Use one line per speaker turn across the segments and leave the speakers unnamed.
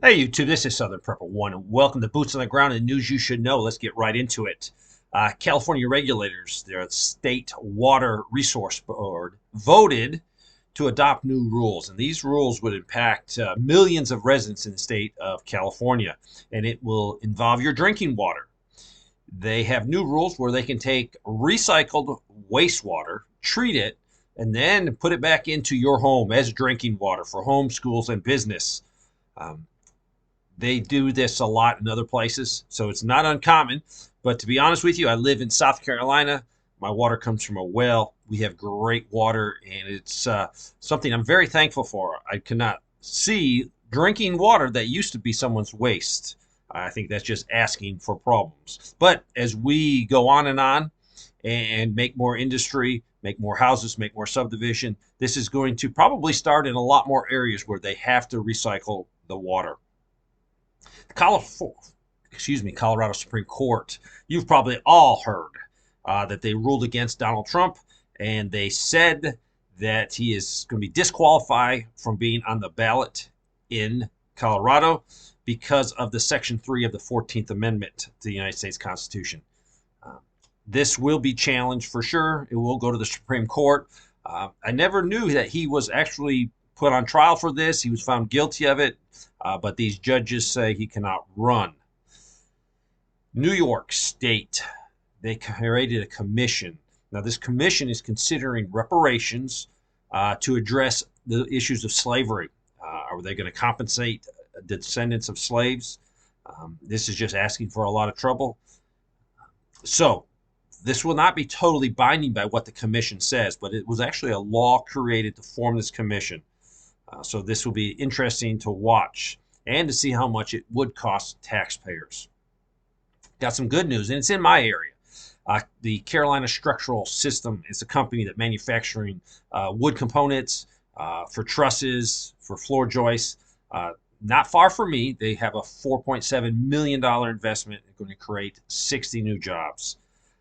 Hey YouTube, this is Southern Prepper One, and welcome to Boots on the Ground and News You Should Know. Let's get right into it. California regulators, their State Water Resource Board, voted to adopt new rules, and these rules would impact millions of residents in the state of California, and it will involve your drinking water. They have new rules where they can take recycled wastewater, treat it, and then put it back into your home as drinking water for home, schools, and business. Um, they do this a lot in other places, so it's not uncommon. But to be honest with you, I live in South Carolina. My water comes from a well. We have great water, and it's something I'm very thankful for. I cannot see drinking water that used to be someone's waste. I think that's just asking for problems. But as we go on and make more industry, make more houses, make more subdivision, this is going to probably start in a lot more areas where they have to recycle the water. Colorado Supreme Court, you've probably all heard that they ruled against Donald Trump, and they said that he is going to be disqualified from being on the ballot in Colorado because of the Section 3 of the 14th Amendment to the United States Constitution. Uh, this will be challenged for sure. It will go to the Supreme Court. I never knew that he was actually put on trial for this. He was found guilty of it, but these judges say he cannot run. New York State, they created a commission. Now, this commission is considering reparations to address the issues of slavery. Are they going to compensate the descendants of slaves? This is just asking for a lot of trouble. So, this will not be totally binding by what the commission says, but it was actually a law created to form this commission. So this will be interesting to watch and to see how much it would cost taxpayers. Got some good news, and it's in my area. The Carolina Structural System is a company that manufacturing wood components for trusses, for floor joists. Not far from me, they have a $4.7 million investment. They're going to create 60 new jobs.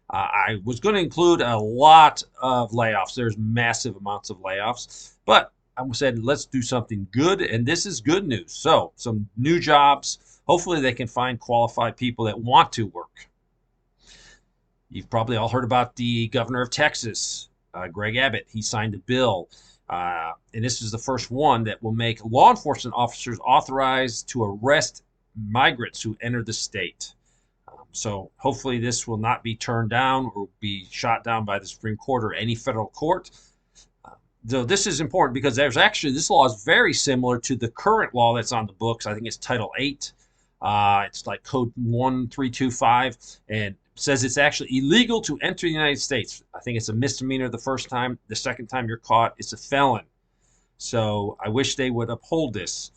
I was going to include a lot of layoffs. There's massive amounts of layoffs, but I said, let's do something good, and this is good news. So, some new jobs. Hopefully, they can find qualified people that want to work. You've probably all heard about the governor of Texas, Greg Abbott. He signed a bill, and this is the first one that will make law enforcement officers authorized to arrest migrants who enter the state. So, hopefully, this will not be turned down or be shot down by the Supreme Court or any federal court. So this is important because this law is very similar to the current law that's on the books. I think it's Title 8. It's like Code 1325, and says it's actually illegal to enter the United States. I think it's a misdemeanor the first time. The second time you're caught, it's a felon. So I wish they would uphold this.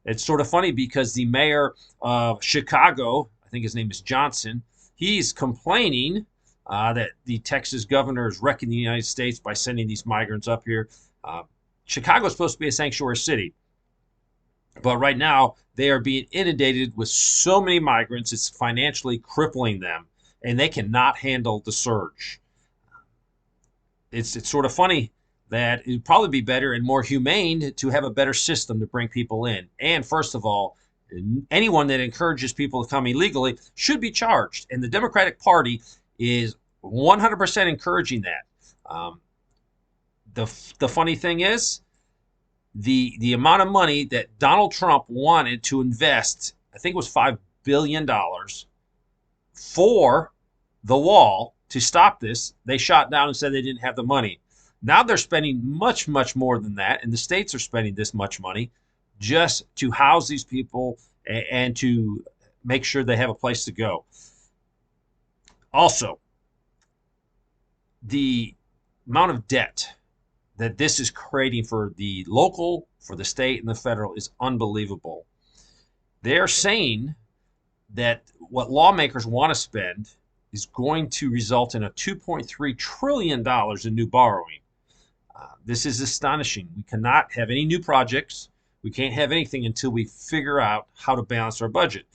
It's sort of funny because the mayor of Chicago, I think his name is Johnson, he's complaining that the Texas governor is wrecking the United States by sending these migrants up here. Chicago is supposed to be a sanctuary city, but right now they are being inundated with so many migrants, it's financially crippling them, and they cannot handle the surge. It's sort of funny that it would probably be better and more humane to have a better system to bring people in. And first of all, anyone that encourages people to come illegally should be charged. And the Democratic Party is 100% encouraging that. The funny thing is, the amount of money that Donald Trump wanted to invest, I think it was $5 billion for the wall to stop this, they shot down and said they didn't have the money. Now they're spending much, much more than that, and the states are spending this much money just to house these people and to make sure they have a place to go. Also, the amount of debt that this is creating for the local, for the state, and the federal is unbelievable. They're saying that what lawmakers want to spend is going to result in a $2.3 trillion in new borrowing. This is astonishing. We cannot have any new projects. We can't have anything until we figure out how to balance our budget.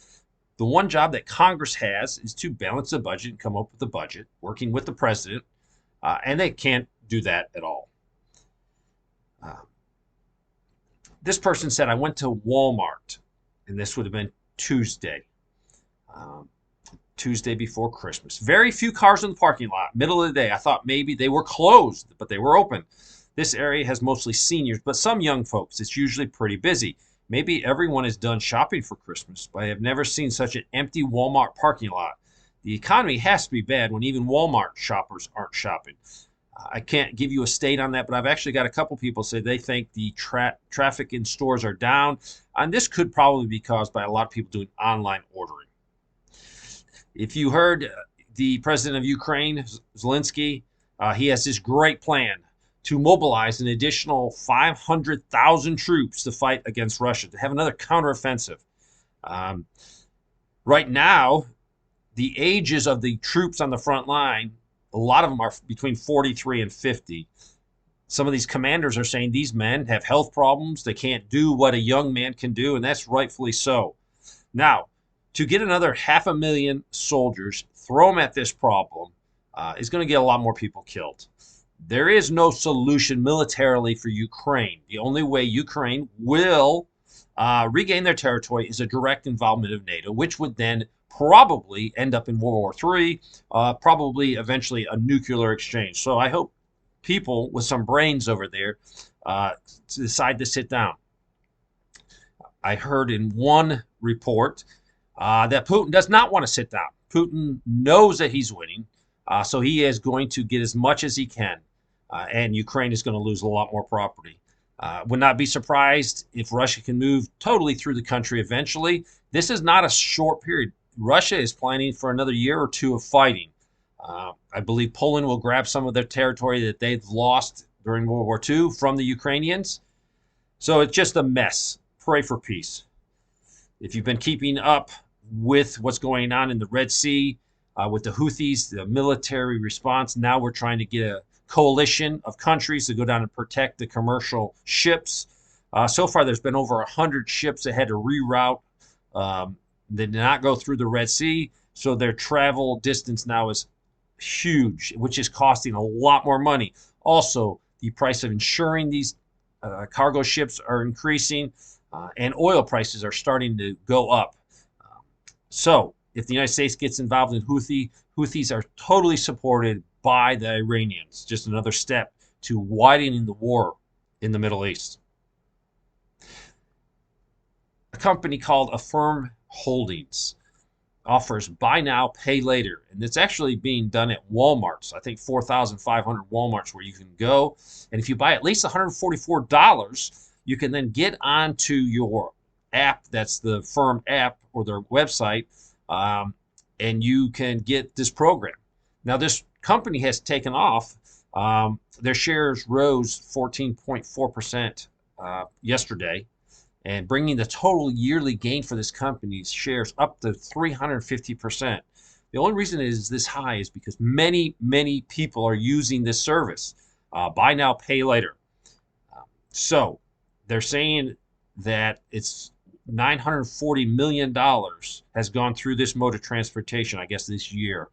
The one job that Congress has is to balance the budget and come up with a budget, working with the president, and they can't do that at all. This person said, I went to Walmart and this would have been Tuesday. Um, Tuesday before Christmas. Very few cars in the parking lot. Middle of the day. I thought maybe they were closed, but they were open. This area has mostly seniors, but some young folks. It's usually pretty busy. Maybe everyone is done shopping for Christmas, but I have never seen such an empty Walmart parking lot. The economy has to be bad when even Walmart shoppers aren't shopping. I can't give you a state on that, but I've actually got a couple people say they think the traffic in stores are down, and this could probably be caused by a lot of people doing online ordering. If you heard the president of Ukraine, Zelensky, he has this great plan to mobilize an additional 500,000 troops to fight against Russia, to have another counteroffensive. Right now, the ages of the troops on the front line, a lot of them are between 43 and 50. Some of these commanders are saying these men have health problems. They can't do what a young man can do, and that's rightfully so. Now, to get another 500,000 soldiers, throw them at this problem, is going to get a lot more people killed. There is no solution militarily for Ukraine. The only way Ukraine will regain their territory is a direct involvement of NATO, which would then probably end up in World War III, probably eventually a nuclear exchange. So I hope people with some brains over there decide to sit down. I heard in one report that Putin does not want to sit down. Putin knows that he's winning, so he is going to get as much as he can, and Ukraine is going to lose a lot more property. Would not be surprised if Russia can move totally through the country eventually. This is not a short period. Russia is planning for another year or two of fighting. I believe Poland will grab some of their territory that they've lost during World War II from the Ukrainians. So it's just a mess. Pray for peace. If you've been keeping up with what's going on in the Red Sea with the Houthis, the military response, now we're trying to get a coalition of countries to go down and protect the commercial ships. So far, there's been over 100 ships that had to reroute. They did not go through the Red Sea, so their travel distance now is huge, which is costing a lot more money. Also, the price of insuring these cargo ships are increasing, and oil prices are starting to go up. So if the United States gets involved in Houthis are totally supported by the Iranians. Just another step to widening the war in the Middle East. A company called Airm Holdings offers buy now, pay later. And it's actually being done at Walmarts. I think 4,500 Walmarts where you can go. And if you buy at least $144, you can then get onto your app, that's the Airm app or their website, and you can get this program. Now, this company has taken off. Their shares rose 14.4% yesterday, and bringing the total yearly gain for this company's shares up to 350%. The only reason it is this high is because many, many people are using this service. Buy now, pay later. So they're saying that it's $940 million has gone through this mode of transportation, I guess, this year.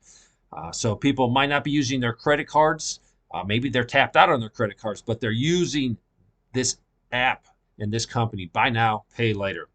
So people might not be using their credit cards. Maybe they're tapped out on their credit cards, but they're using this app and this company, buy now, pay later.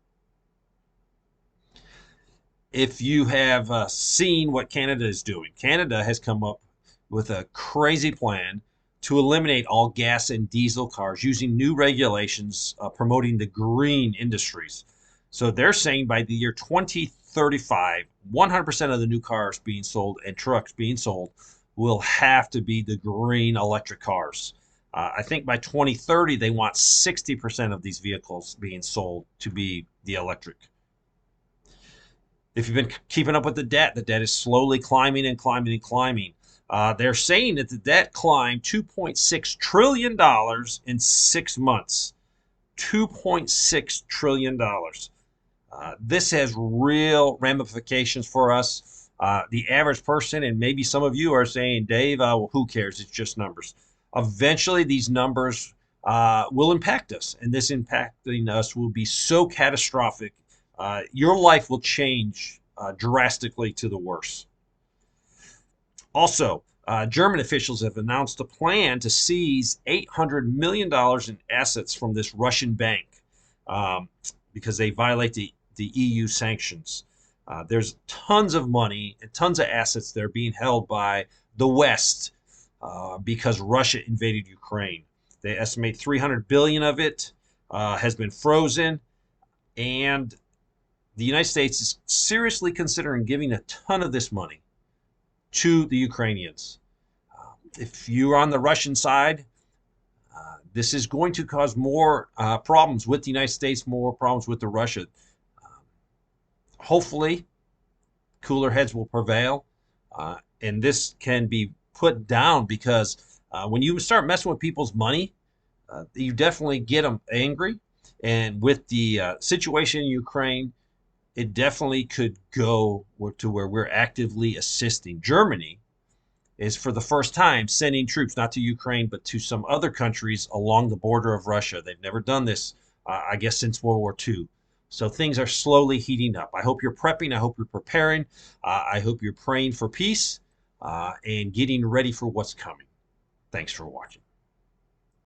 If you have seen what Canada is doing, Canada has come up with a crazy plan to eliminate all gas and diesel cars using new regulations promoting the green industries. So they're saying by the year 2035, 100% of the new cars being sold and trucks being sold will have to be the green electric cars. I think by 2030, they want 60% of these vehicles being sold to be the electric. If you've been keeping up with the debt is slowly climbing and climbing and climbing. They're saying that the debt climbed $2.6 trillion in 6 months. $2.6 trillion. This has real ramifications for us. The average person, and maybe some of you are saying, Dave, well, who cares? It's just numbers. Eventually, these numbers will impact us, and this impacting us will be so catastrophic. Your life will change drastically to the worse. Also, German officials have announced a plan to seize $800 million in assets from this Russian bank because they violate the the EU sanctions. There's tons of money and tons of assets that are being held by the West because Russia invaded Ukraine. They estimate 300 billion of it has been frozen, and the United States is seriously considering giving a ton of this money to the Ukrainians. If you're on the Russian side, this is going to cause more problems with the United States, more problems with the Russia. Hopefully, cooler heads will prevail, and this can be put down because when you start messing with people's money, you definitely get them angry. And with the situation in Ukraine, it definitely could go to where we're actively assisting. Germany is for the first time sending troops, not to Ukraine, but to some other countries along the border of Russia. They've never done this, I guess, since World War II. So things are slowly heating up. I hope you're prepping. I hope you're preparing. I hope you're praying for peace and getting ready for what's coming. Thanks for watching.